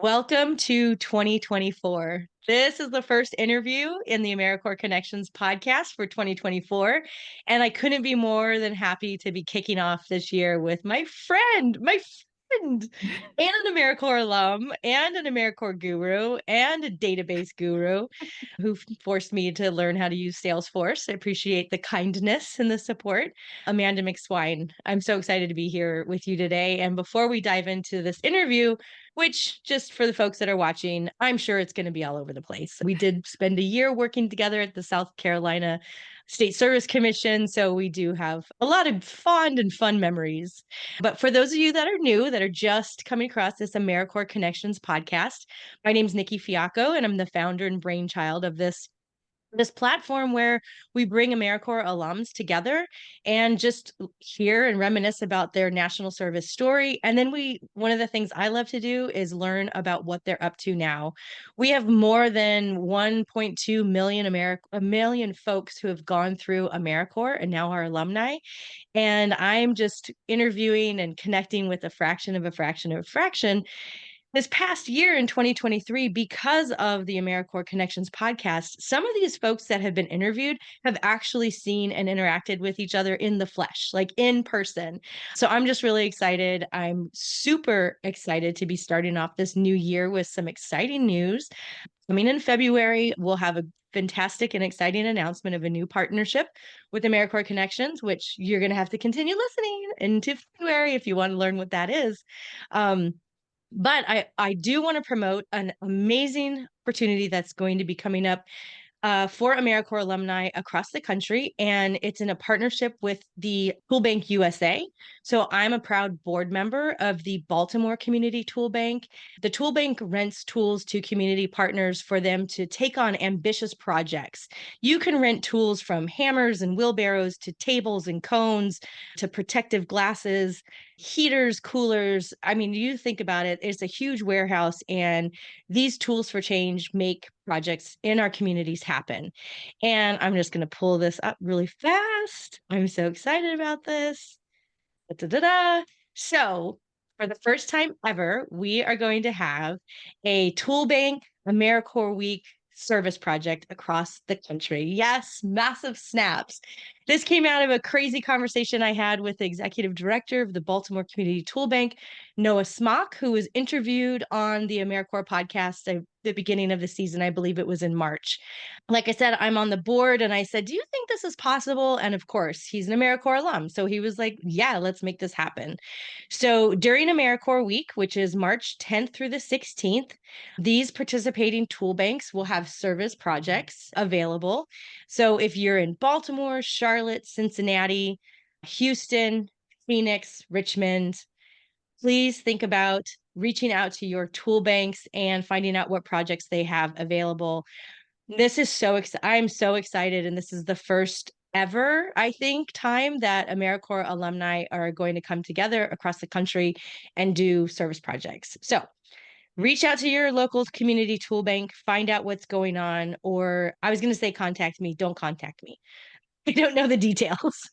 Welcome to 2024. This is the first interview in the AmeriCorps Connections podcast for 2024. And I couldn't be more than happy to be kicking off this year with my friend, and an AmeriCorps alum, and an AmeriCorps guru, and a database guru who forced me to learn how to use Salesforce. I appreciate the kindness and the support. Amanda McSwine. I'm so excited to be here with you today. And before we dive into this interview, which just for the folks that are watching, I'm sure it's going to be all over the place. We did spend a year working together at the South Carolina State Service Commission, so we do have a lot of fond and fun memories. But for those of you that are new, that are just coming across this AmeriCorps Connections podcast, my name is Nikki Fiacco, and I'm the founder and brainchild of this platform where we bring AmeriCorps alums together and just hear and reminisce about their national service story. And then one of the things I love to do is learn about what they're up to now. We have more than 1.2 million folks who have gone through AmeriCorps and now are alumni. And I'm just interviewing and connecting with a fraction of a fraction of a fraction this past year in 2023, because of the AmeriCorps Connections podcast. Some of these folks that have been interviewed have actually seen and interacted with each other in the flesh, like in person. So I'm just really excited. I'm super excited to be starting off this new year with some exciting news. In February, we'll have a fantastic and exciting announcement of a new partnership with AmeriCorps Connections, which you're going to have to continue listening into February if you want to learn what that is. But I do want to promote an amazing opportunity that's going to be coming up for AmeriCorps alumni across the country. And it's in a partnership with the Tool Bank USA. So I'm a proud board member of the Baltimore Community Tool Bank. The Tool Bank rents tools to community partners for them to take on ambitious projects. You can rent tools from hammers and wheelbarrows to tables and cones to protective glasses, heaters, coolers. You think about it, it's a huge warehouse, and these tools for change make projects in our communities happen. And I'm just going to pull this up really fast. I'm so excited about this. Da-da-da-da. So, for the first time ever, we are going to have a Tool Bank AmeriCorps Week service project across the country. Yes, massive snaps. This came out of a crazy conversation I had with the executive director of the Baltimore Community Tool Bank, Noah Smock, who was interviewed on the AmeriCorps podcast at the beginning of the season. I believe it was in March. Like I said, I'm on the board, and I said, do you think this is possible? And of course, he's an AmeriCorps alum. So he was like, yeah, let's make this happen. So during AmeriCorps Week, which is March 10th through the 16th, these participating tool banks will have service projects available. So if you're in Baltimore, Charlotte, Cincinnati, Houston, Phoenix, Richmond, please think about reaching out to your tool banks and finding out what projects they have available. This is I'm so excited. And this is the first ever, I think, time that AmeriCorps alumni are going to come together across the country and do service projects. So reach out to your local community tool bank, find out what's going on, or I was going to say contact me. Don't contact me. I don't know the details.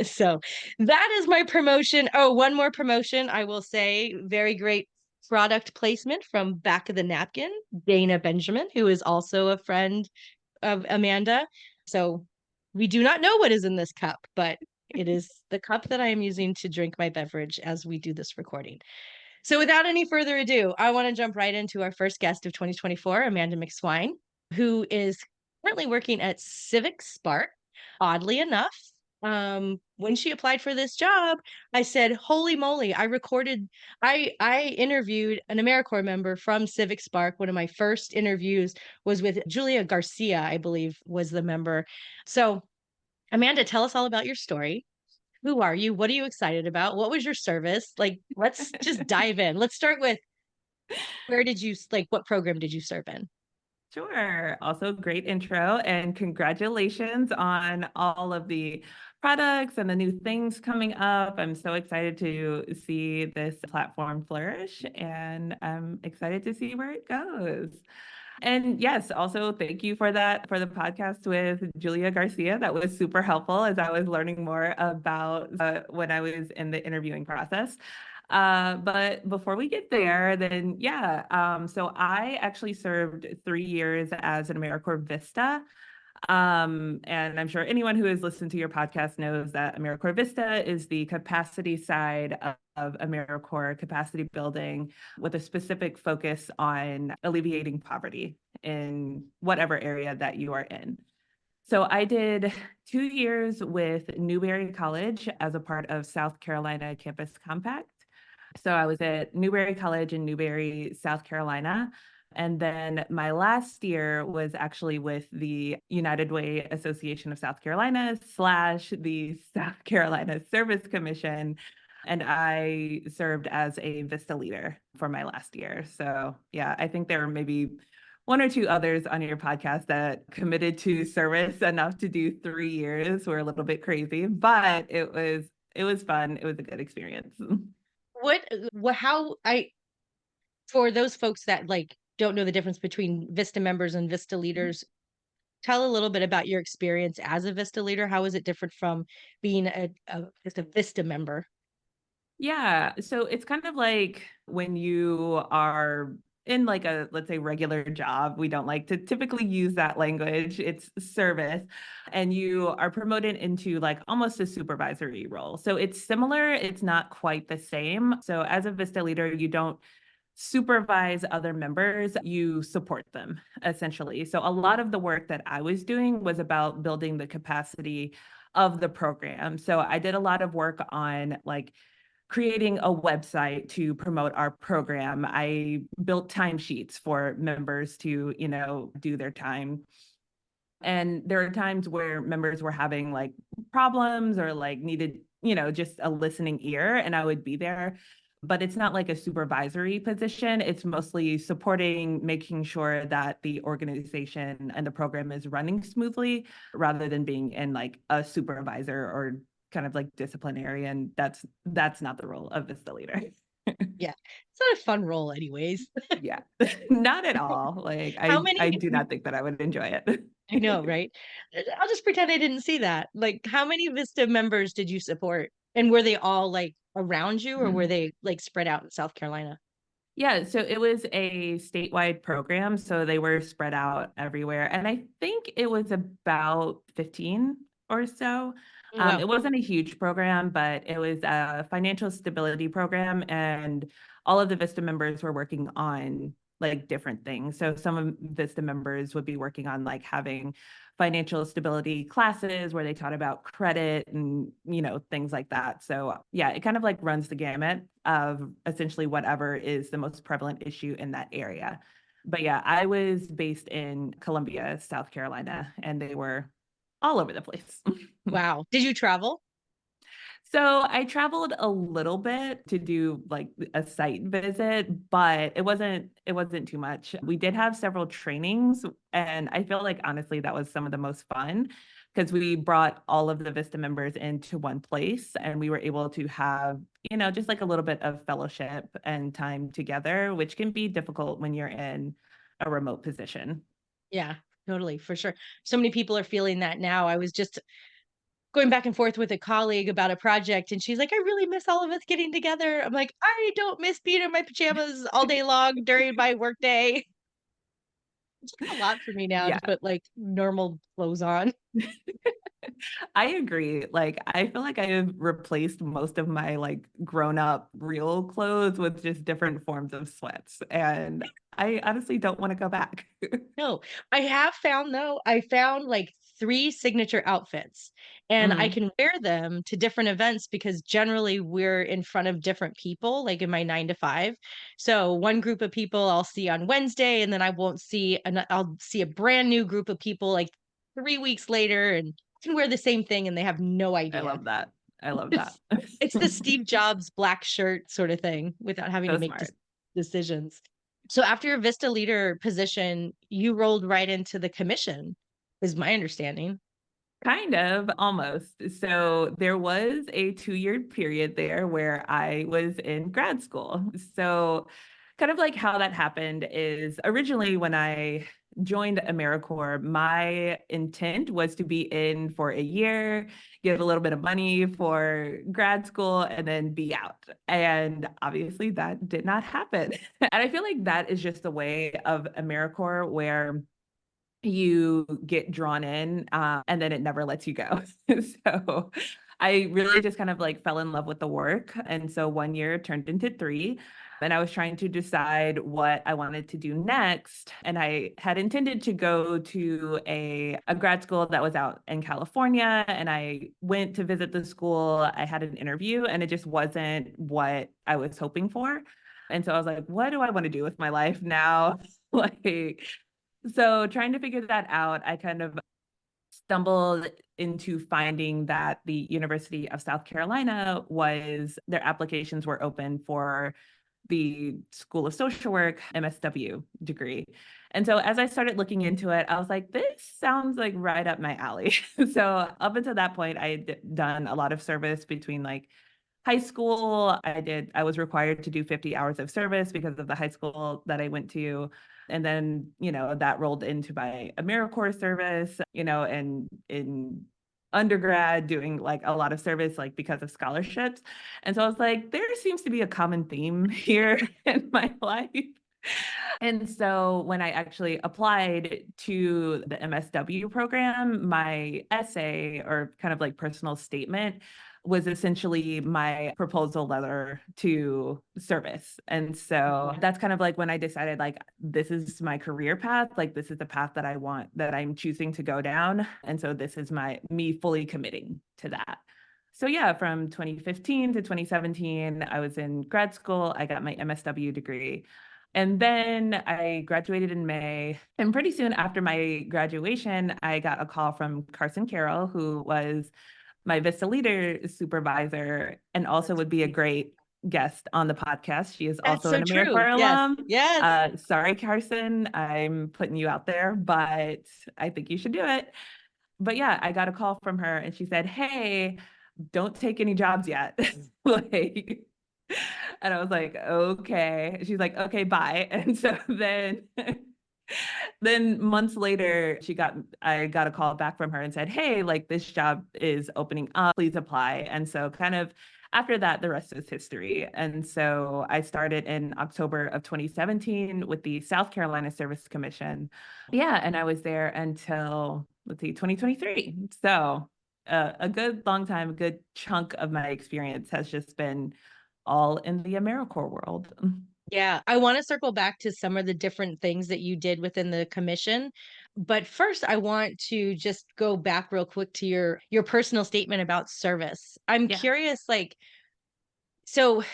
So that is my promotion. Oh, one more promotion, I will say. Very great product placement from Back of the Napkin, Dana Benjamin, who is also a friend of Amanda. So we do not know what is in this cup, but it is the cup that I am using to drink my beverage as we do this recording. So without any further ado, I want to jump right into our first guest of 2024, Amanda McSwine, who is currently working at Civic Spark. Oddly enough, when she applied for this job, I said, holy moly, I interviewed an AmeriCorps member from Civic Spark. One of my first interviews was with Julia Garcia, I believe was the member. So Amanda, tell us all about your story. Who are you? What are you excited about? What was your service? Let's just dive in. Let's start with what program did you serve in? Sure. Also, great intro, and congratulations on all of the products and the new things coming up. I'm so excited to see this platform flourish, and I'm excited to see where it goes. And yes, also thank you for the podcast with Julia Garcia. That was super helpful as I was learning more about when I was in the interviewing process. But before we get there, then yeah, so I actually served 3 years as an AmeriCorps VISTA. And I'm sure anyone who has listened to your podcast knows that AmeriCorps VISTA is the capacity side of AmeriCorps capacity building with a specific focus on alleviating poverty in whatever area that you are in. So I did 2 years with Newberry College as a part of South Carolina Campus Compact. So I was at Newberry College in Newberry, South Carolina. And then my last year was actually with the United Way Association of South Carolina slash the South Carolina Service Commission. And I served as a VISTA leader for my last year. So yeah, I think there were maybe one or two others on your podcast that committed to service enough to do 3 years. Were a little bit crazy, but it was fun. It was a good experience. How I for those folks that like don't know the difference between Vista members and Vista leaders, tell a little bit about your experience as a Vista leader. How is it different from being just a Vista member? Yeah. So it's kind of like when you are in like a, let's say, regular job. We don't like to typically use that language. It's service. And you are promoted into like almost a supervisory role. So it's similar. It's not quite the same. So as a Vista leader, you don't supervise other members, you support them essentially. So a lot of the work that I was doing was about building the capacity of the program. So I did a lot of work on like creating a website to promote our program. I built timesheets for members to, do their time. And there are times where members were having like problems or like needed, just a listening ear, and I would be there. But it's not like a supervisory position. It's mostly supporting, making sure that the organization and the program is running smoothly rather than being in like a supervisor or kind of like disciplinarian. That's not the role of Vista leader. Yeah. It's not a fun role anyways. Yeah, not at all. Like How I many do not think that I would enjoy it. I know, right? I'll just pretend I didn't see that. Like, how many Vista members did you support? And were they all like around you or were they like spread out in South Carolina? Yeah, so it was a statewide program, so they were spread out everywhere. And I think it was about 15 or so. Wow. It wasn't a huge program, but it was a financial stability program, and all of the Vista members were working on like different things. So some of Vista members would be working on like having financial stability classes where they taught about credit and, things like that. So yeah, it kind of like runs the gamut of essentially whatever is the most prevalent issue in that area. But yeah, I was based in Columbia, South Carolina, and they were all over the place. Wow. Did you travel? So I traveled a little bit to do like a site visit, but it wasn't too much. We did have several trainings, and I feel like honestly that was some of the most fun because we brought all of the Vista members into one place and we were able to have, just like a little bit of fellowship and time together, which can be difficult when you're in a remote position. Yeah, totally, for sure. So many people are feeling that now. I was just going back and forth with a colleague about a project, and she's like, I really miss all of us getting together. I'm like, I don't miss being in my pajamas all day long during my workday. It's a lot for me now to Yeah. put like normal clothes on. I agree. Like, I feel like I have replaced most of my like grown up real clothes with just different forms of sweats. And I honestly don't want to go back. No, I have found though, I found like 3 signature outfits and I Mm, can wear them to different events because generally we're in front of different people, like in my 9 to 5. So one group of people I'll see on Wednesday and then I won't see I'll see a brand new group of people like 3 weeks later and I can wear the same thing and they have no I idea. love that. I love that. It's it's the Steve Jobs black shirt sort of thing without having to So make smart. decisions. So after your Vista leader position, you rolled right into the commission, is my understanding. Kind of, almost. So there was a 2-year period there where I was in grad school. So kind of like how that happened is originally when I joined AmeriCorps, my intent was to be in for a year, give a little bit of money for grad school, and then be out. And obviously that did not happen. And I feel like that is just the way of AmeriCorps where you get drawn in and then it never lets you go. So I really just kind of like fell in love with the work. And so 1 year turned into 3. And I was trying to decide what I wanted to do next. And I had intended to go to a grad school that was out in California. And I went to visit the school. I had an interview and it just wasn't what I was hoping for. And so I was like, what do I want to do with my life now? Like, so trying to figure that out, I kind of stumbled into finding that the University of South Carolina their applications were open for the School of Social Work MSW degree. And so as I started looking into it, I was like, this sounds like right up my alley. So up until that point, I had done a lot of service between like high school. I was required to do 50 hours of service because of the high school that I went to. And then, that rolled into my AmeriCorps service, and in undergrad doing like a lot of service, like because of scholarships. And so I was like, there seems to be a common theme here in my life. And so when I actually applied to the MSW program, my essay or kind of like personal statement was essentially my proposal letter to service. And so that's kind of like when I decided like this is my career path, like this is the path that I want, that I'm choosing to go down. And so this is me fully committing to that. So yeah, from 2015 to 2017, I was in grad school. I got my MSW degree. And then I graduated in May. And pretty soon after my graduation, I got a call from Carson Carroll, who was my VISTA leader supervisor and also would be a great guest on the podcast. She is That's also so an true. AmeriCorps Yes. alum. Yes. Sorry, Carson, I'm putting you out there, but I think you should do it. But yeah, I got a call from her and she said, hey, don't take any jobs yet. Like, and I was like, okay. She's like, okay, bye. And so then months later, I got a call back from her and said, hey, like this job is opening up, please apply. And so kind of after that, the rest is history. And so I started in October of 2017 with the South Carolina Service Commission. Yeah, and I was there until, let's see, 2023. So a good long time, a good chunk of my experience has just been all in the AmeriCorps world. Yeah, I want to circle back to some of the different things that you did within the commission. But first, I want to just go back real quick to your personal statement about service. I'm Yeah. curious, like, so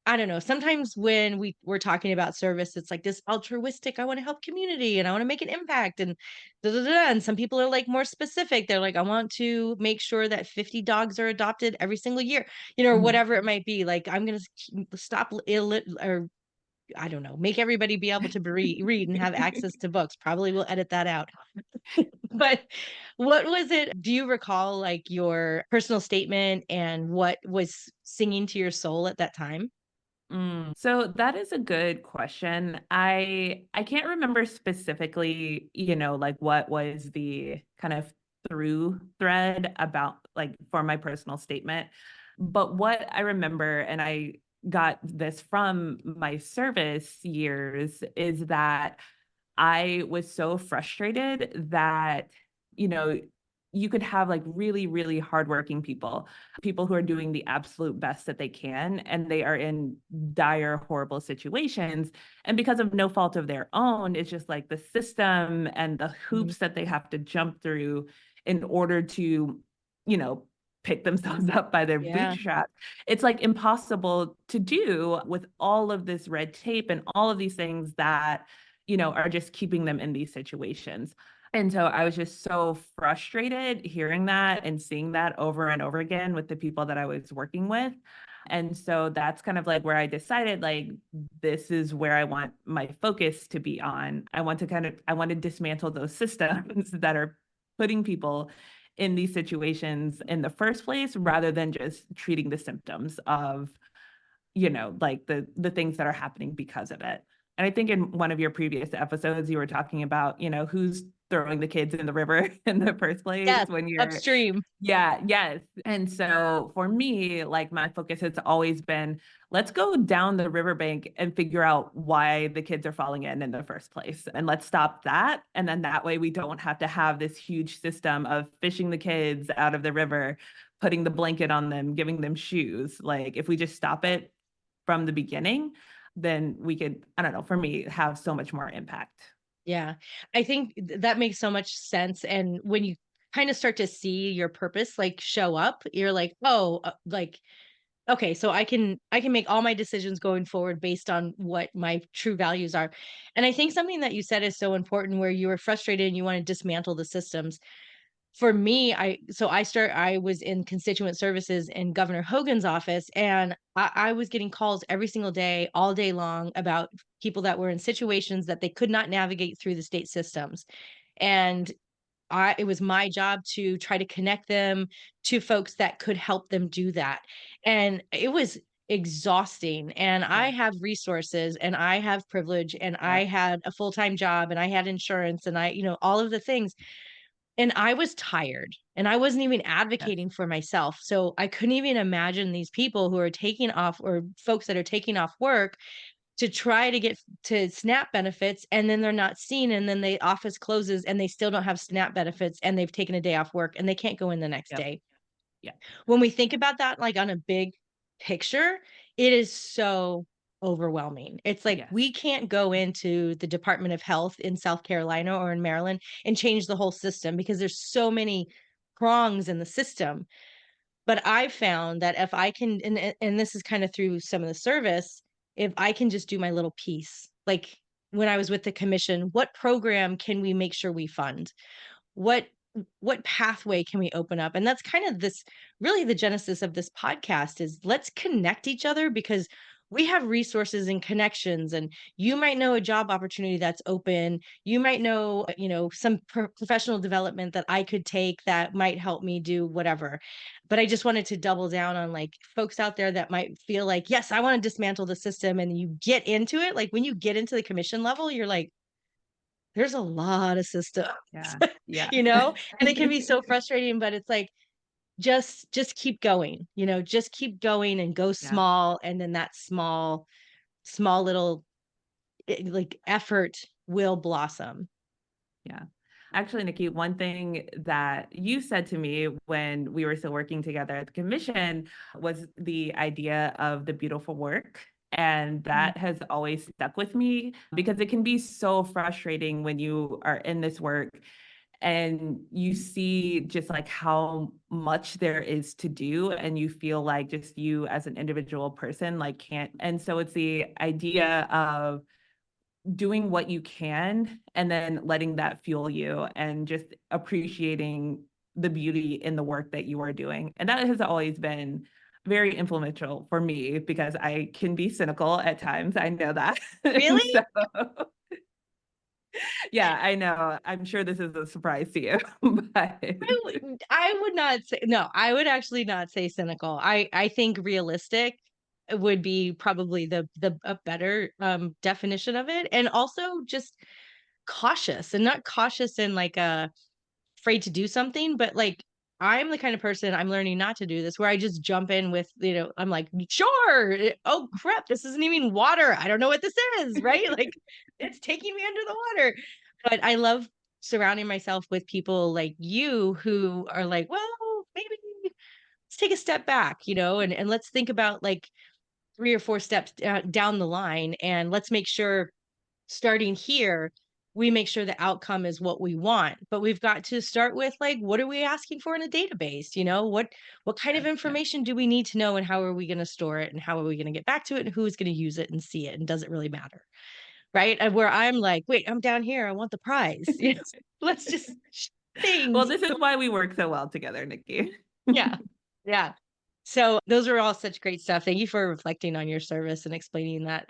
I don't know. Sometimes when we're talking about service, it's like this altruistic, I want to help community and I want to make an impact and da, da, da. And some people are like more specific. They're like, I want to make sure that 50 dogs are adopted every single year, or Mhm. whatever it might be. Like, I'm going to stop or I don't know, make everybody be able to read and have access to books. Probably will edit that out. But what was it? Do you recall like your personal statement and what was singing to your soul at that time? So that is a good question. I can't remember specifically, like what was the kind of through thread about like for my personal statement. But what I remember, and I got this from my service years, is that I was so frustrated that, you know, you could have like really, really hardworking people who are doing the absolute best that they can, and they are in dire, horrible situations. And because of no fault of their own, it's just like the system and the Mhm. hoops that they have to jump through in order to, you know, pick themselves up by their Yeah. bootstraps. It's like impossible to do with all of this red tape and all of these things that are just keeping them in these situations. And so I was just so frustrated hearing that and seeing that over and over again with the people that I was working with. And so that's kind of like where I decided like this is where I want my focus to be on. I want to dismantle those systems that are putting people in these situations in the first place rather than just treating the symptoms of like the things that are happening because of it. And I think in one of your previous episodes, you were talking about, who's throwing the kids in the river in the first place Yes, when you're, upstream. yeah, yes. And so for me, like my focus has always been, let's go down the riverbank and figure out why the kids are falling in the first place. And let's stop that. And then that way we don't have to have this huge system of fishing the kids out of the river, putting the blanket on them, giving them shoes. Like if we just stop it from the beginning, then we could, I don't know, for me, have so much more impact. Yeah, I think that makes so much sense. And when you kind of start to see your purpose like show up, you're like, oh, like, okay, so I can make all my decisions going forward based on what my true values are. And I think something that you said is so important, where you were frustrated and you want to dismantle the systems. For me, I was in constituent services in Governor Hogan's office, and I was getting calls every single day, all day long, about people that were in situations that they could not navigate through the state systems. And it was my job to try to connect them to folks that could help them do that. And it was exhausting. And I Yeah. have resources and I have privilege and Yeah. I had a full-time job and I had insurance and all of the things. And I was tired and I wasn't even Yes. advocating for myself. So I couldn't even imagine these people who are taking off, or folks that are taking off work to try to get to SNAP benefits, and then they're not seen, and then the office closes and they still don't have SNAP benefits, and they've taken a day off work and they can't go in the next Yep. day. Yeah. When we think about that, like on a big picture, it is so overwhelming. It's like Yes. we can't go into the Department of Health in South Carolina or in Maryland and change the whole system, because there's so many prongs in the system. But I've found that if I can, and this is kind of through some of the service, if I can just do my little piece, like when I was with the commission, what program can we make sure we fund? what what pathway can we open up? And that's kind of this, really the genesis of this podcast, is let's connect each other, because we have resources and connections, and you might know a job opportunity that's open, you might know, some professional development that I could take that might help me do whatever. But I just wanted to double down on, like, folks out there that might feel like, yes, I want to dismantle the system, and you get into it, like when you get into the commission level, you're like, there's a lot of systems. Yeah. Yeah. you know and it can be so frustrating, but it's like, just keep going, just keep going and go Yeah. small, and then that small little, like, effort will blossom. Yeah. Actually, Nikki, one thing that you said to me when we were still working together at the commission was the idea of the beautiful work. And Mm. that has always stuck with me because it can be so frustrating when you are in this work and you see just like how much there is to do and you feel like just you as an individual person like can't. And so it's the idea of doing what you can and then letting that fuel you and just appreciating the beauty in the work that you are doing. And that has always been very influential for me because I can be cynical at times. I know that. And Really? so, yeah, I know. I'm sure this is a surprise to you, but I would not say, no, I would actually not say cynical. I think realistic would be probably the a better definition of it, and also just cautious, and not cautious in like a afraid to do something, but like, I'm the kind of person, I'm learning not to do this, where I just jump in with, I'm like, sure. Oh crap, this isn't even water. I don't know what this is, right? Like, it's taking me under the water. But I love surrounding myself with people like you, who are like, well, maybe let's take a step back, and let's think about like 3 or 4 steps down the line, and let's make sure, starting here, we make sure the outcome is what we want. But we've got to start with, like, what are we asking for in a database? What kind of yes, yes, information do we need to know, and how are we going to store it, and how are we going to get back to it, and who's going to use it and see it, and does it really matter? Right? And where I'm like, wait, I'm down here, I want the prize. Let's just well, things. this is why we work so well together, Nikki. Yeah. Yeah. So those are all such great stuff. Thank you for reflecting on your service and explaining that.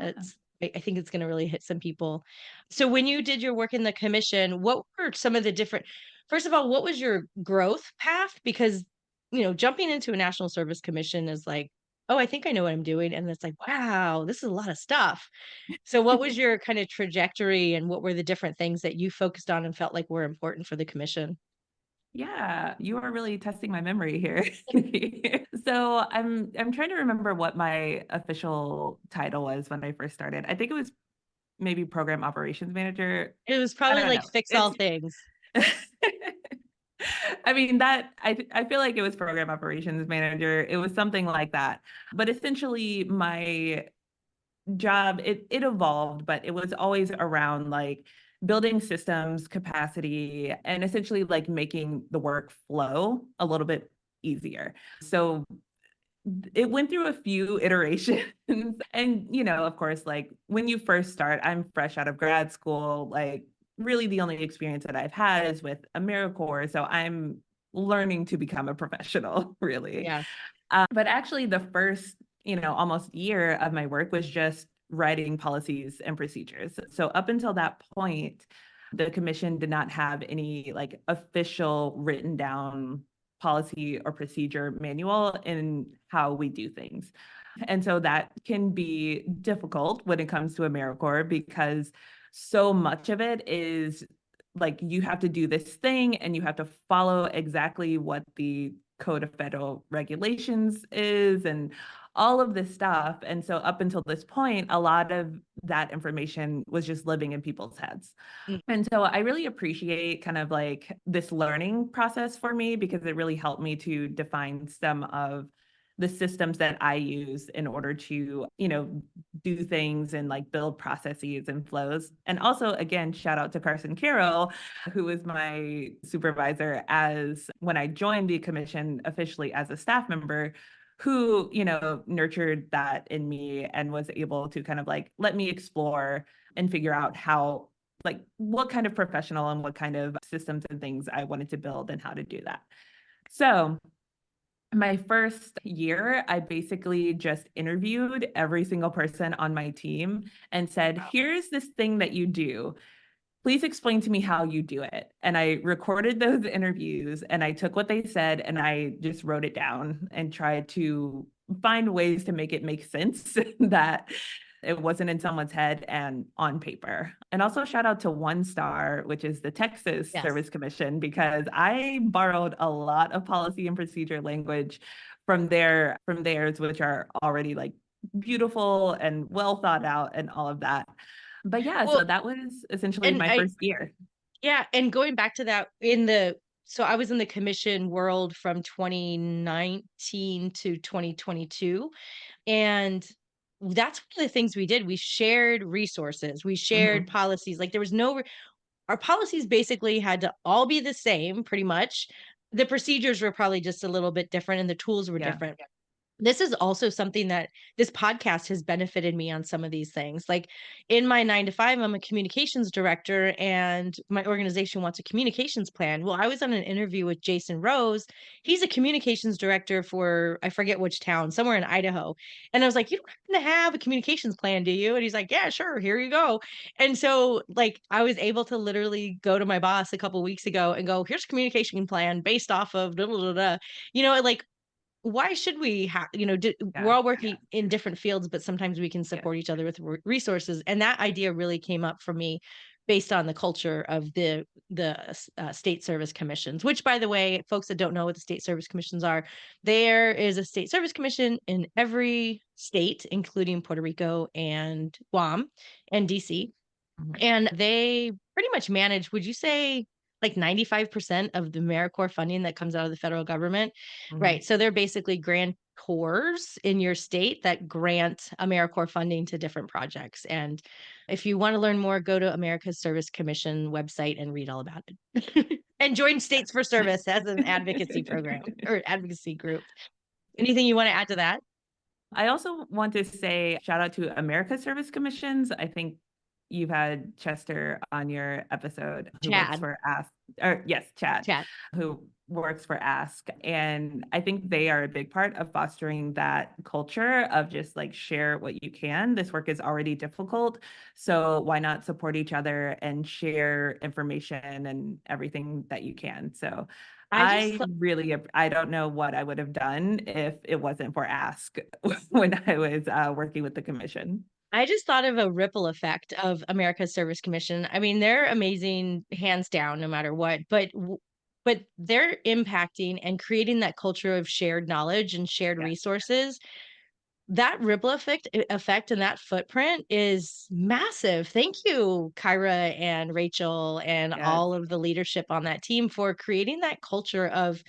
I think it's going to really hit some people. So when you did your work in the commission, what were some of the different, first of all, what was your growth path? Because, jumping into a national service commission is like, oh, I think I know what I'm doing. And it's like, wow, this is a lot of stuff. So what was your kind of trajectory and what were the different things that you focused on and felt like were important for the commission? Yeah, you are really testing my memory here. So I'm trying to remember what my official title was when I first started. I think it was maybe program operations manager. It was I probably don't like know. fix all It's things. I mean that I feel like it was program operations manager. It was something like that. But essentially my job, it evolved, but it was always around like building systems capacity and essentially like making the work flow a little bit easier. So it went through a few iterations and of course, like when you first start, I'm fresh out of grad school, like really the only experience that I've had is with AmeriCorps, so I'm learning to become a professional really. Yeah. But actually, the first, almost year of my work was just writing policies and procedures. So up until that point, the commission did not have any like official written down policy or procedure manual in how we do things. And so that can be difficult when it comes to AmeriCorps because so much of it is like you have to do this thing and you have to follow exactly what the Code of Federal Regulations is and all of this stuff. And so up until this point, a lot of that information was just living in people's heads. Mm. And so I really appreciate kind of like this learning process for me because it really helped me to define some of the systems that I use in order to, do things and like build processes and flows. And also, again, shout out to Carson Carroll, who was my supervisor as when I joined the commission officially as a staff member, who, nurtured that in me and was able to kind of like let me explore and figure out how like what kind of professional and what kind of systems and things I wanted to build and how to do that. So my first year, I basically just interviewed every single person on my team and said, here's this thing that you do. Please explain to me how you do it. And I recorded those interviews and I took what they said and I just wrote it down and tried to find ways to make it make sense that it wasn't in someone's head and on paper. And also shout out to One Star, which is the Texas Yes. Service Commission, because I borrowed a lot of policy and procedure language from theirs, which are already like beautiful and well thought out and all of that. But yeah, Well, so that was essentially and my I first year. yeah, and going back to that so I was in the commission world from 2019 to 2022. And that's one of the things we did. We shared resources, we shared Mhm. policies. Like there was our policies basically had to all be the same pretty much. The procedures were probably just a little bit different and the tools were Yeah. different. This is also something that this podcast has benefited me on some of these things. Like in my 9 to 5, I'm a communications director and my organization wants a communications plan. Well, I was on an interview with Jason Rose. He's a communications director for, I forget which town, somewhere in Idaho. And I was like, you don't happen to have a communications plan, do you? And he's like, yeah, sure. Here you go. And so like I was able to literally go to my boss a couple weeks ago and go, here's a communication plan based off of blah, blah, blah, blah. Like why should we have we're Yeah. all working in different fields but sometimes we can Yeah. support each other with resources, and that idea really came up for me based on the culture of the state service commissions, which by the way, folks that don't know what the state service commissions are, there is a state service commission in every state including Puerto Rico and Guam and DC, Mhm. and they pretty much manage, would you say, like 95% of the AmeriCorps funding that comes out of the federal government? Mhm. Right. So they're basically grantors in your state that grant AmeriCorps funding to different projects. And if you want to learn more, go to America's Service Commission website and read all about it. And join States for Service as an advocacy program or advocacy group. Anything you want to add to that? I also want to say shout out to America Service Commissions. I think you've had Chester on your episode who works Chad. for Ask, or yes, Chad, Chad. who works for Ask. And I think they are a big part of fostering that culture of just like share what you can. This work is already difficult. So why not support each other and share information and everything that you can? So I just I don't know what I would have done if it wasn't for Ask when I was working with the commission. I just thought of a ripple effect of America's Service Commission. I mean, they're amazing, hands down, no matter what. But they're impacting and creating that culture of shared knowledge and shared Yes. resources. That ripple effect and that footprint is massive. Thank you, Kyra and Rachel and Yes. all of the leadership on that team for creating that culture of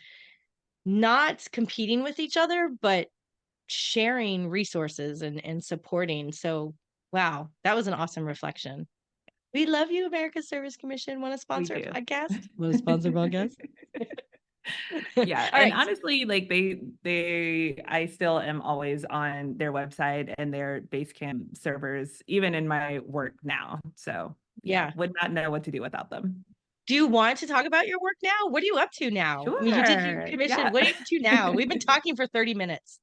not competing with each other, but sharing resources and supporting. So, wow, that was an awesome reflection. We love you, America's Service Commission. Want to We sponsor do. a podcast? Want to sponsor a podcast? Yeah. All And right. honestly, like I still am always on their website and their Basecamp servers, even in my work now. So yeah, Yeah. would not know what to do without them. Do you want to talk about your work now? What are you up to now? I mean, you did your Sure. commission. Yeah. What are you up to now? We've been talking for 30 minutes.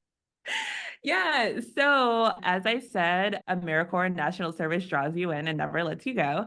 Yeah. So, as I said, AmeriCorps National Service draws you in and never lets you go.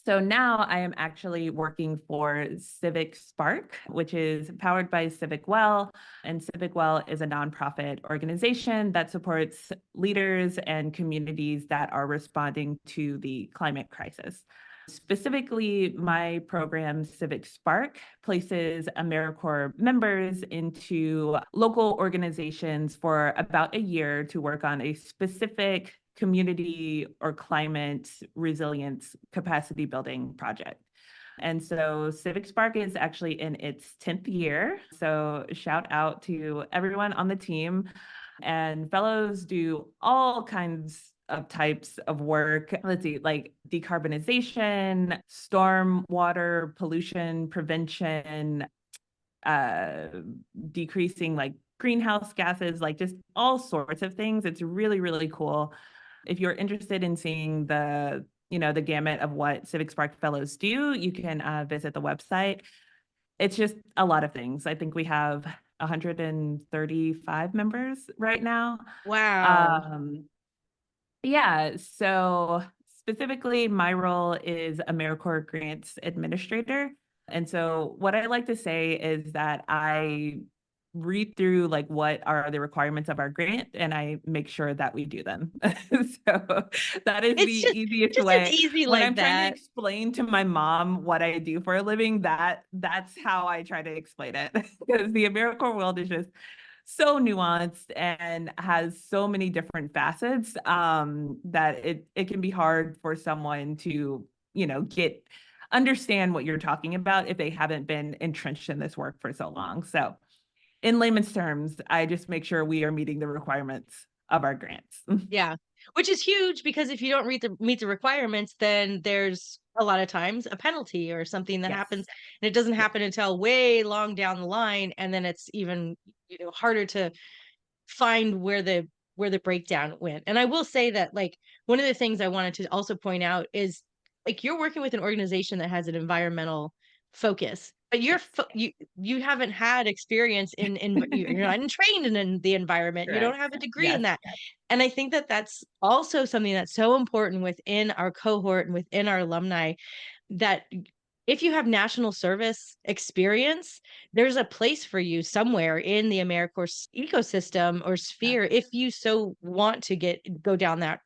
So now I am actually working for Civic Spark, which is powered by Civic Well. And Civic Well is a nonprofit organization that supports leaders and communities that are responding to the climate crisis. Specifically, my program, Civic Spark, places AmeriCorps members into local organizations for about a year to work on a specific community or climate resilience capacity building project. And so Civic Spark is actually in its 10th year. So shout out to everyone on the team. And fellows do all kinds of types of work. Let's see, like decarbonization, storm water pollution prevention, uh, decreasing like greenhouse gases, like just all sorts of things. It's really, really cool. If you're interested in seeing the gamut of what Civic Spark Fellows do, you can visit the website. It's just a lot of things. I think we have 135 members right now. Wow. Um, yeah, so specifically, my role is AmeriCorps Grants Administrator. And so, what I like to say is that I read through like what are the requirements of our grant and I make sure that we do them. So that is the It's easiest just as way. easy When like I'm trying to that. explain to my mom what I do for a living, that's how I try to explain it. Because the AmeriCorps world is just so nuanced and has so many different facets that it can be hard for someone to, get understand what you're talking about if they haven't been entrenched in this work for so long. So in layman's terms, I just make sure we are meeting the requirements of our grants. Yeah. Which is huge because if you don't meet the requirements, then there's a lot of times a penalty or something that Yes. happens, and it doesn't Yes. happen until way long down the line, and then it's even harder to find where the breakdown went. And I will say that, like, one of the things I wanted to also point out is, like, you're working with an organization that has an environmental focus, but Yes. you haven't had experience you're not trained in the environment. You don't Correct. have a degree in Yes. that. And I think that that's also something that's so important within our cohort and within our alumni, that if you have national service experience, there's a place for you somewhere in the AmeriCorps ecosystem or Yeah. sphere if you so want to go down that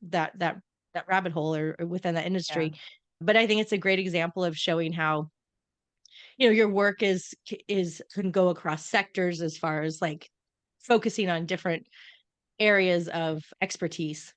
rabbit hole or within that Yeah. industry. But I think it's a great example of showing how, your work is can go across sectors as far as like focusing on different areas of expertise.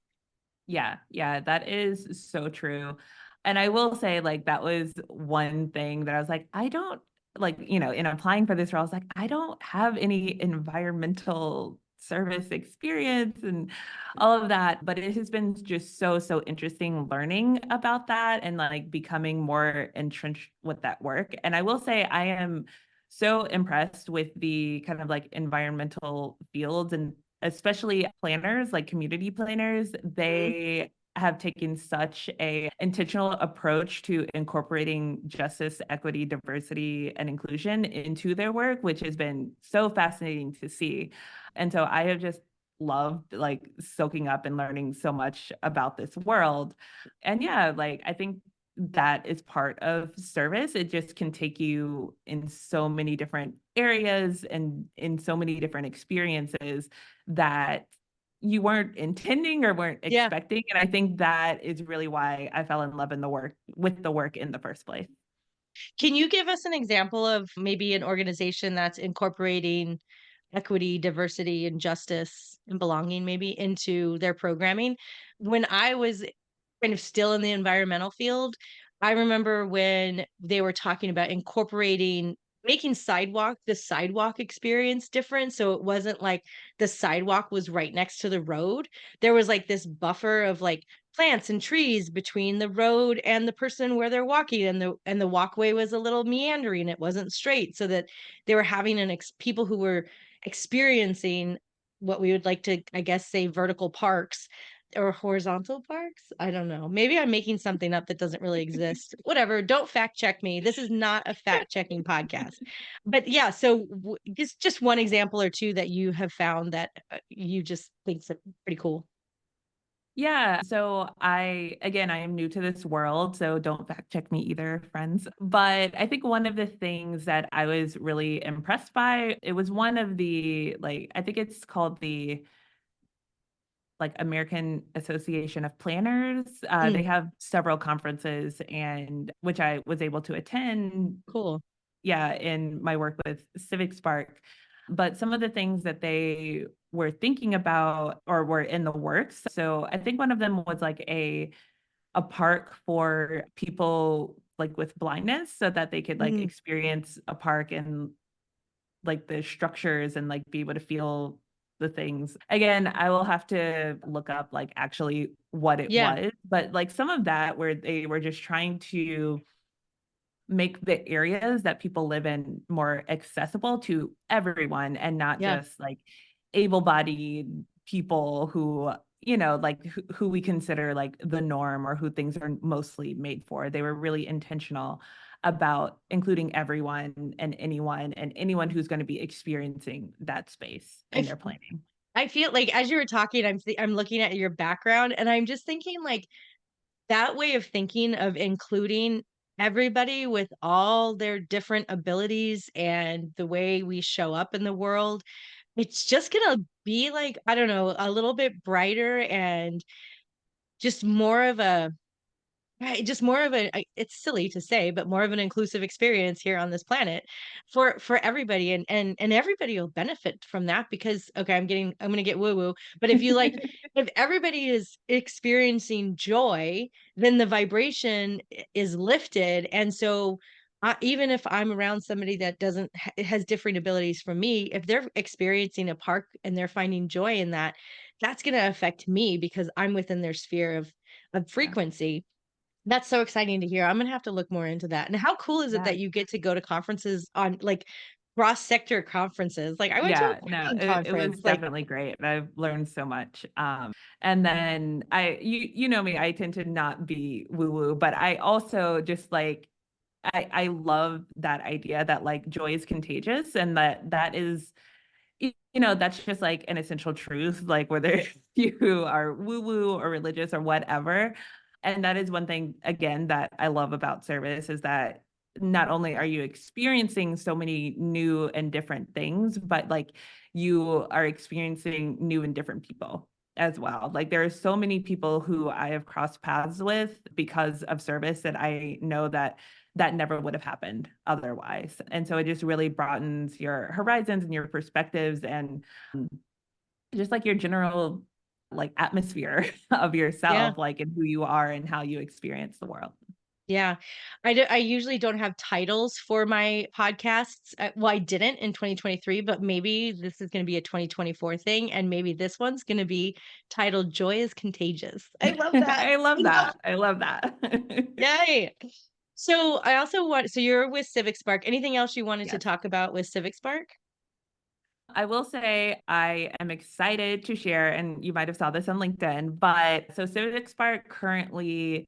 Yeah, yeah, that is so true. And I will say, like, that was one thing that I was like, I don't like, in applying for this role, I was like, I don't have any environmental service experience and all of that. But it has been just so, so interesting learning about that and like becoming more entrenched with that work. And I will say, I am so impressed with the kind of like environmental fields and especially planners, like community planners, Mhm. they have taken such a intentional approach to incorporating justice, equity, diversity, and inclusion into their work, which has been so fascinating to see. And so I have just loved like soaking up and learning so much about this world. And yeah, like I think that is part of service. It just can take you in so many different areas and in so many different experiences that you weren't intending or weren't Yeah. expecting. And I think that is really why I fell in love in the work with the work in the first place. Can you give us an example of maybe an organization that's incorporating equity, diversity, and justice and belonging maybe into their programming? When I was kind of still in the environmental field, I remember when they were talking about incorporating making the sidewalk experience different. So it wasn't like the sidewalk was right next to the road. There was like this buffer of like plants and trees between the road and the person where they're walking, and the walkway was a little meandering. It wasn't straight, so that they were having people who were experiencing what we would like to, I guess, say vertical parks or horizontal parks. I don't know. Maybe I'm making something up that doesn't really exist. Whatever. Don't fact check me. This is not a fact checking podcast. But yeah, so just one example or two that you have found that you just think is pretty cool. Yeah. So again, I am new to this world, so don't fact check me either, friends. But I think one of the things that I was really impressed by, it was one of the, like, I think it's called the like American Association of Planners. They Mm, have several conferences and which I was able to attend, cool. yeah, in my work with Civic Spark. But some of the things that they were thinking about or were in the works. So I think one of them was like a park for people like with blindness so that they could like Mm, experience a park and like the structures and like be able to feel the things. Again, I will have to look up like actually what it yeah. was, but like some of that where they were just trying to make the areas that people live in more accessible to everyone and not Yeah. just like able-bodied people who, you know, like who we consider like the norm or who things are mostly made for. They were really intentional about including everyone and anyone who's going to be experiencing that space I in their planning. I feel like as you were talking, I'm looking at your background, and I'm just thinking like that way of thinking of including everybody with all their different abilities and the way we show up in the world, it's just gonna be like, I don't know, a little bit brighter and just more of a right, just more of it's silly to say, but more of an inclusive experience here on this planet for everybody, and everybody will benefit from that because okay, I'm gonna get woo woo, but if you like, if everybody is experiencing joy, then the vibration is lifted, and so even if I'm around somebody that doesn't has different abilities from me, if they're experiencing a park and they're finding joy in that, that's gonna affect me because I'm within their sphere of Yeah. frequency. That's so exciting to hear. I'm gonna have to look more into that. And how cool is it Yeah. that you get to go to conferences on like cross sector conferences? Like I went to Yeah, a no, planning it was conference. Like, definitely great. I've learned so much. And then you know me, I tend to not be woo-woo, but I also just like I love that idea that like joy is contagious and that is you know, that's just like an essential truth, like whether you are woo-woo or religious or whatever. And that is one thing, again, that I love about service is that not only are you experiencing so many new and different things, but like you are experiencing new and different people as well. Like there are so many people who I have crossed paths with because of service that I know that never would have happened otherwise. And so it just really broadens your horizons and your perspectives and just like your general like atmosphere of yeah, yourself, like and who you are and how you experience the world. yeah. I usually don't have titles for my podcasts. Well, I didn't in 2023, but maybe this is gonna be a 2024 thing, and maybe this one's gonna be titled "Joy is Contagious." I love that. I love I love that. I love that. Yay. So I also so you're with Civic Spark. Anything else you wanted to Yes. talk about with Civic Spark? I will say I am excited to share, and you might have saw this on LinkedIn, but so Civic Spark currently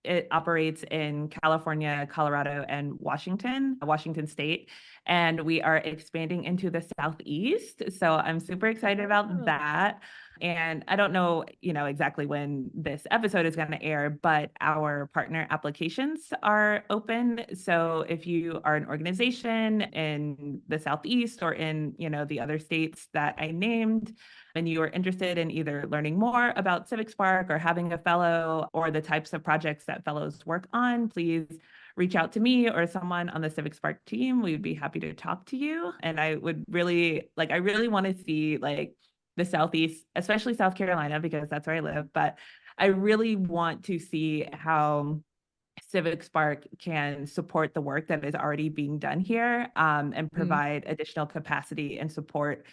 it operates in California, Colorado, and Washington State, and we are expanding into the Southeast. So I'm super excited about Oh. that. And I don't know, exactly when this episode is going to air, but our partner applications are open. So if you are an organization in the Southeast or in, the other states that I named, and you are interested in either learning more about Civic Spark or having a fellow or the types of projects that fellows work on, please reach out to me or someone on the Civic Spark team. We'd be happy to talk to you. And I really want to see the Southeast, especially South Carolina, because that's where I live. But I really want to see how Civic Spark can support the work that is already being done here, and provide additional capacity and support,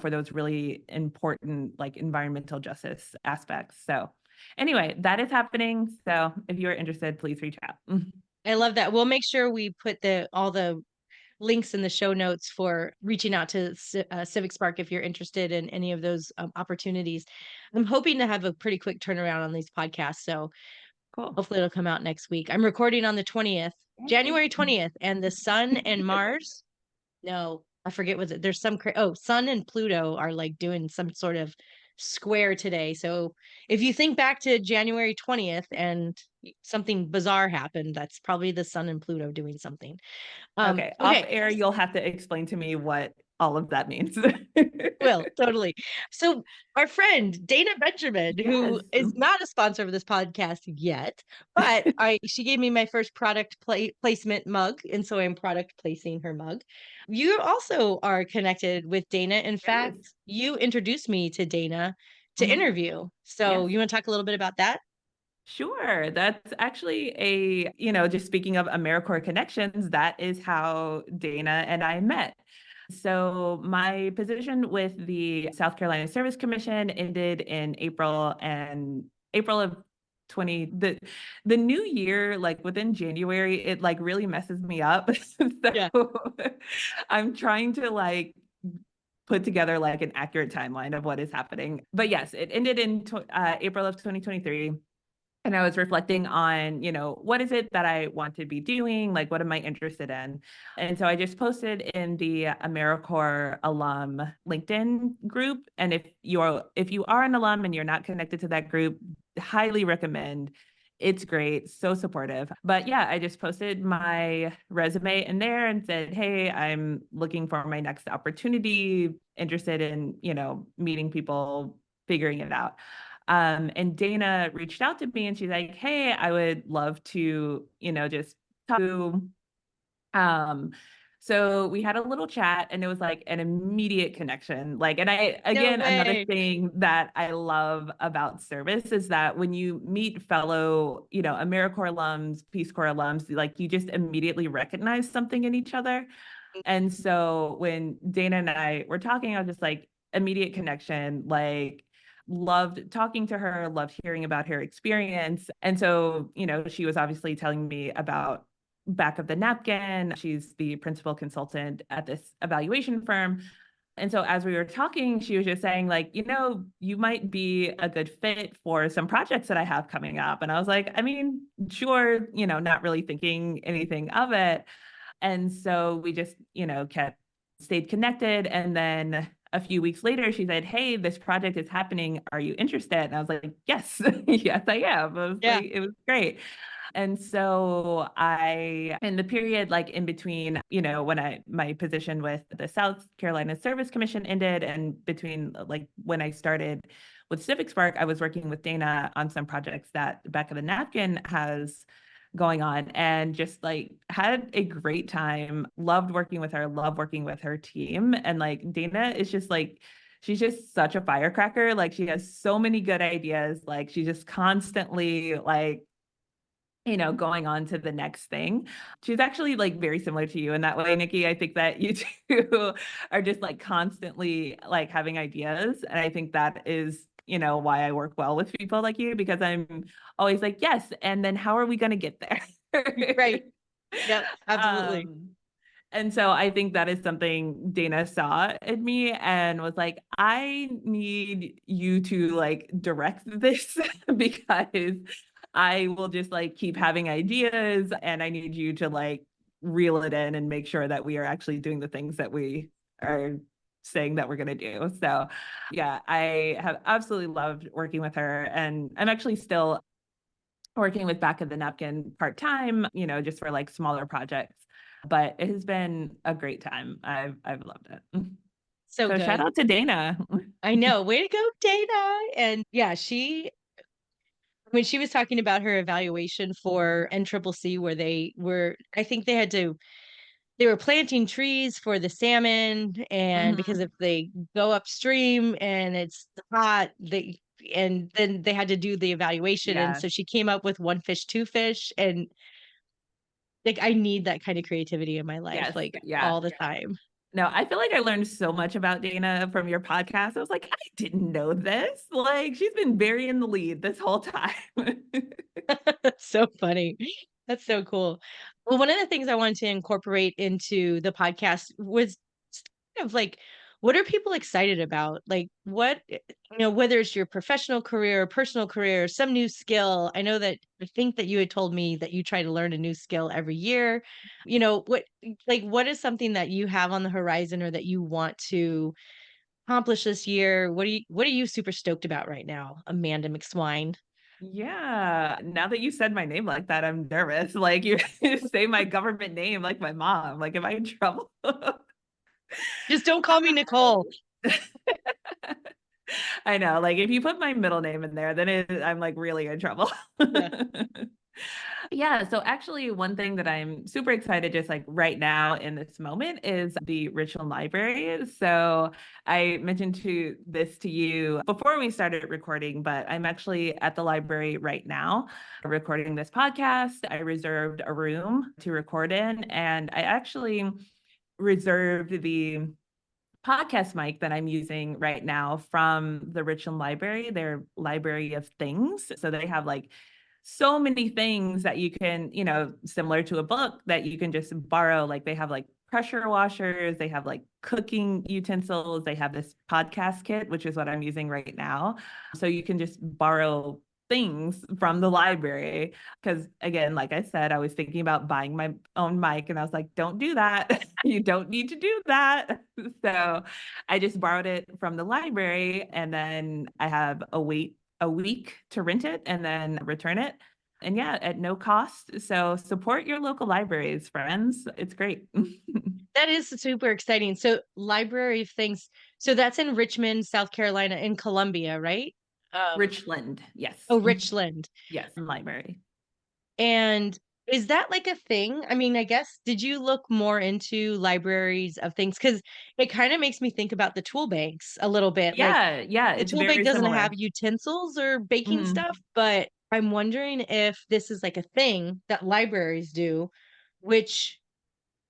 for those really important environmental justice aspects. So anyway, that is happening. So if you're interested, please reach out. I love that. We'll make sure we put all the links in the show notes for reaching out to Civic Spark if you're interested in any of those opportunities. I'm hoping to have a pretty quick turnaround on these podcasts, so Cool. hopefully it'll come out next week. I'm recording on the 20th, January 20th, and the Sun and Mars. No, I forget what there's some. Sun and Pluto are doing some sort of square today. So if you think back to January 20th and something bizarre happened, that's probably the Sun and Pluto doing something. Okay. Off air, you'll have to explain to me what all of that means. Will, totally. So our friend Dana Benjamin, who is not a sponsor of this podcast yet, but she gave me my first product placement mug, and so I'm product placing her mug. You also are connected with Dana. In fact, you introduced me to Dana to interview. So you want to talk a little bit about that? Sure. That's actually just speaking of AmeriCorps connections, that is how Dana and I met. So my position with the South Carolina Service Commission ended in April of 20, the new year, within January, it really messes me up. So I'm trying to put together an accurate timeline of what is happening. But yes, it ended in April of 2023. And I was reflecting on, what is it that I want to be doing? What am I interested in? And so I just posted in the AmeriCorps alum LinkedIn group. And if you are an alum and you're not connected to that group, highly recommend. It's great, so supportive. But yeah, I just posted my resume in there and said, hey, I'm looking for my next opportunity, interested in, meeting people, figuring it out. And Dana reached out to me and she's like, hey, I would love to, just talk to so we had a little chat and it was an immediate connection. Another thing that I love about service is that when you meet fellow, AmeriCorps alums, Peace Corps alums, you just immediately recognize something in each other. And so when Dana and I were talking, I was just immediate connection, loved talking to her, loved hearing about her experience. And so, she was obviously telling me about Back of the Napkin. She's the principal consultant at this evaluation firm. And so as we were talking, she was just saying you might be a good fit for some projects that I have coming up. And I was like, I mean, sure, not really thinking anything of it. And so we just, stayed connected. And then a few weeks later, she said, hey, this project is happening. Are you interested? And I was like, yes, yes, I am. It was great. And so in the period, in between, when my position with the South Carolina Service Commission ended and between when I started with Civic Spark, I was working with Dana on some projects that Back of the Napkin has going on and just had a great time, loved working with her, loved working with her team. And Dana is just she's just such a firecracker. She has so many good ideas. She's just constantly going on to the next thing. She's actually very similar to you in that way, Nikki. I think that you two are just constantly having ideas. And I think that is why I work well with people like you, because I'm always yes. And then how are we going to get there? Right. Yep. Absolutely. And so I think that is something Dana saw in me and was like, I need you to direct this because I will just keep having ideas and I need you to reel it in and make sure that we are actually doing the things that we are saying that we're going to do. So yeah, I have absolutely loved working with her, and I'm actually still working with Back of the Napkin part-time, just for like smaller projects. But it has been a great time. I've loved it. So So shout good. out to Dana. I know. Way to go, Dana. And yeah, when she was talking about her evaluation for NCCC, where I think they were planting trees for the salmon, and because Mhm. if they go upstream and it's hot, and then they had to do the evaluation. And Yeah. so she came up with one fish, two fish. And like, I need that kind of creativity in my life, Yes. like Yeah. all the time. No, I feel like I learned so much about Dana from your podcast. I was like, I didn't know this. Like, she's been very in the lead this whole time. That's so funny. That's so cool. Well, one of the things I wanted to incorporate into the podcast was kind of like, what are people excited about? Like, whether it's your professional career or personal career, some new skill. I think that you had told me that you try to learn a new skill every year. What is something that you have on the horizon or that you want to accomplish this year? What are you super stoked about right now, Amanda McSwine? Yeah. Now that you said my name like that, I'm nervous. Like, you say my government name like my mom. Like, am I in trouble? Just don't call me Nicole. I know. Like, if you put my middle name in there, then I'm like really in trouble. Yeah. Yeah. So actually, one thing that I'm super excited just like right now in this moment is the Richland Library. So I mentioned this to you before we started recording, but I'm actually at the library right now recording this podcast. I reserved a room to record in, and I actually reserved the podcast mic that I'm using right now from the Richland Library, their library of things. So they have like so many things that you can, similar to a book that you can just borrow. Like they have like pressure washers, they have like cooking utensils, they have this podcast kit, which is what I'm using right now. So you can just borrow things from the library. Because again, like I said, I was thinking about buying my own mic and I was like, don't do that. You don't need to do that. So I just borrowed it from the library, and then I have a week to rent it and then return it. And yeah, at no cost. So support your local libraries, friends. It's great. That is super exciting. So, library of things. So that's in Richmond, South Carolina, in Columbia, right? Richland, yes. Oh, Richland. Yes, library. And is that like a thing? I mean, I guess, did you look more into libraries of things? Because it kind of makes me think about the tool banks a little bit. Like, Yeah, yeah, the it's tool bank very doesn't have similar. utensils or baking stuff, Mhm. but I'm wondering if this is like a thing that libraries do, which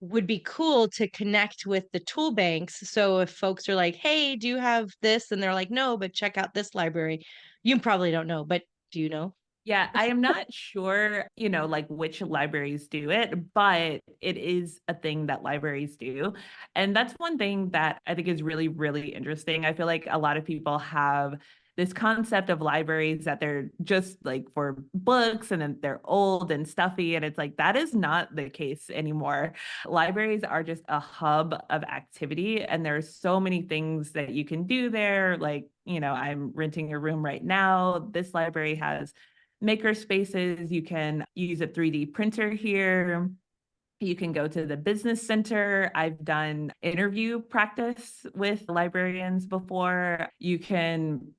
would be cool to connect with the tool banks. So if folks are like, "Hey, do you have this?" and they're like, "No, but check out this library." You probably don't know, but do you know? Yeah, I am not sure, like which libraries do it, but it is a thing that libraries do. And that's one thing that I think is really, really interesting. I feel like a lot of people have this concept of libraries that they're just like for books and then they're old and stuffy. And it's like that is not the case anymore. Libraries are just a hub of activity, and there's so many things that you can do there. Like, I'm renting a room right now. This library has maker spaces. You can use a 3D printer here. You can go to the business center. I've done interview practice with librarians before. You can,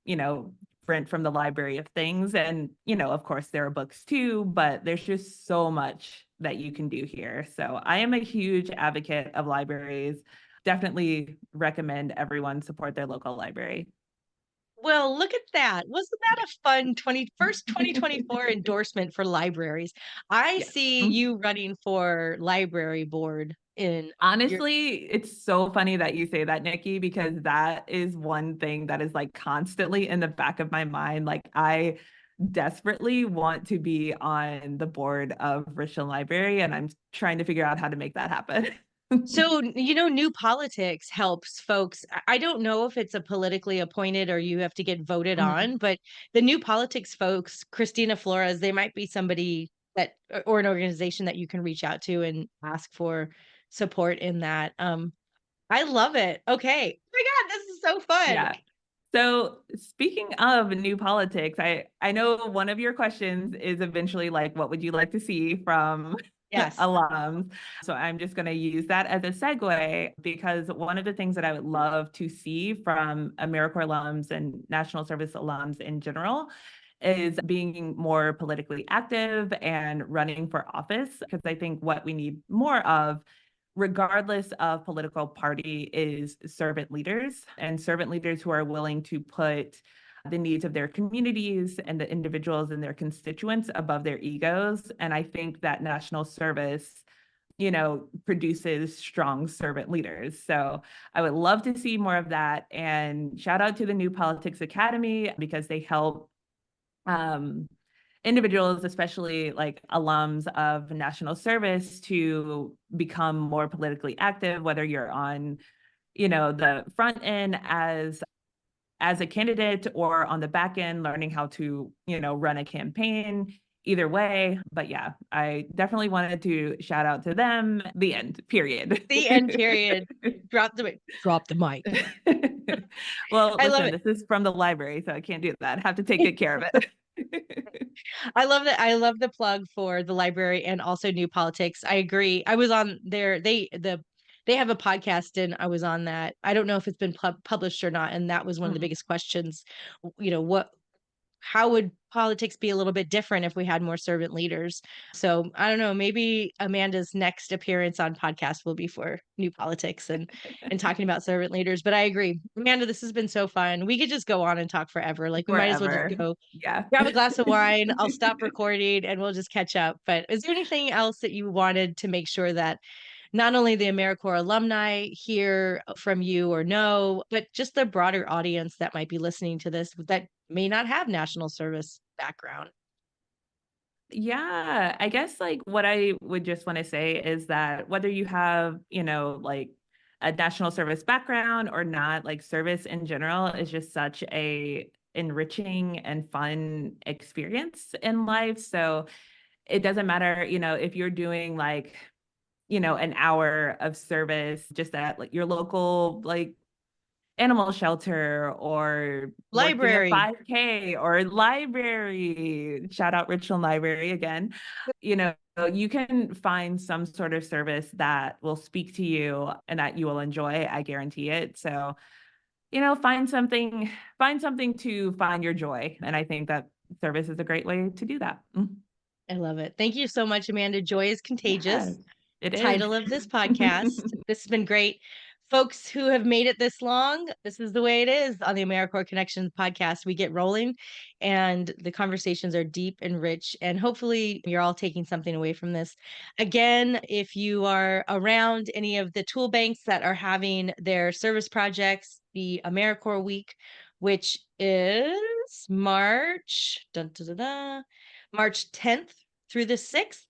rent from the library of things. And, of course, there are books too, but there's just so much that you can do here. So I am a huge advocate of libraries. Definitely recommend everyone support their local library. Well, look at that. Wasn't that a fun 2024 endorsement for libraries? I Yes. see you running for library board in your Honestly, it's so funny that you say that, Nikki, because that is one thing that is like constantly in the back of my mind. Like, I desperately want to be on the board of Richland Library, and I'm trying to figure out how to make that happen. So, new politics helps folks. I don't know if it's a politically appointed or you have to get voted Mhm. on, but the new politics folks, Christina Flores, they might be somebody or an organization that you can reach out to and ask for support in that. I love it. Okay. Oh my God, this is so fun. Yeah. So speaking of new politics, I know one of your questions is eventually like, what would you like to see from Yes. alums? So I'm just going to use that as a segue because one of the things that I would love to see from AmeriCorps alums and National Service alums in general is being more politically active and running for office. Because I think what we need more of, regardless of political party, is servant leaders, and servant leaders who are willing to put the needs of their communities and the individuals and their constituents above their egos. And I think that national service, produces strong servant leaders. So I would love to see more of that. And shout out to the New Politics Academy because they help um, individuals, especially like alums of national service, to become more politically active, whether you're on, the front end as a candidate or on the back end learning how to, run a campaign. Either way, but yeah, I definitely wanted to shout out to them. The end, period. The end period. Drop the mic. Well, I love listen, it. this is from the library, so I can't do that. I have to take good care of it. I love that. I love the plug for the library and also New Politics. I agree. I was on there. They have a podcast and I was on that. I don't know if it's been published or not. And that was one of the Mhm. biggest questions. How would politics be a little bit different if we had more servant leaders? So I don't know, maybe Amanda's next appearance on podcast will be for New Politics and talking about servant leaders. But I agree. Amanda, this has been so fun. We could just go on and talk forever. Like we might as well just Forever. go Yeah. grab a glass of wine. I'll stop recording and we'll just catch up. But is there anything else that you wanted to make sure that not only the AmeriCorps alumni hear from you or know, but just the broader audience that might be listening to this that may not have national service background? Yeah, I guess like what I would just want to say is that whether you have, like a national service background or not, like service in general is just such a enriching and fun experience in life. So it doesn't matter, if you're doing like, an hour of service just at like your local like animal shelter or working a Library. 5K or library. Shout out Richland Library again. You know, you can find some sort of service that will speak to you and that you will enjoy. I guarantee it. So, find something to find your joy. And I think that service is a great way to do that. I love it. Thank you so much, Amanda. Joy is Yeah, contagious. it is. Title of this podcast. This has been great. Folks who have made it this long, this is the way it is on the AmeriCorps Connections podcast. We get rolling and the conversations are deep and rich. And hopefully, you're all taking something away from this. Again, if you are around any of the tool banks that are having their service projects, the AmeriCorps Week, which is March, dun, dun, dun, dun, March 10th through the 6th.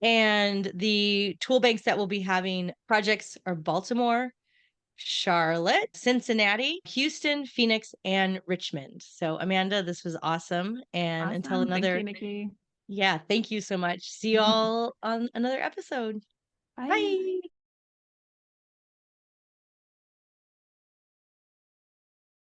And the tool banks that will be having projects are Baltimore, Charlotte, Cincinnati, Houston, Phoenix, and Richmond. So, Amanda, this was awesome. And until Awesome. Thank another, you, Nikki. yeah, thank you so much. See you all on another episode. Bye. Bye.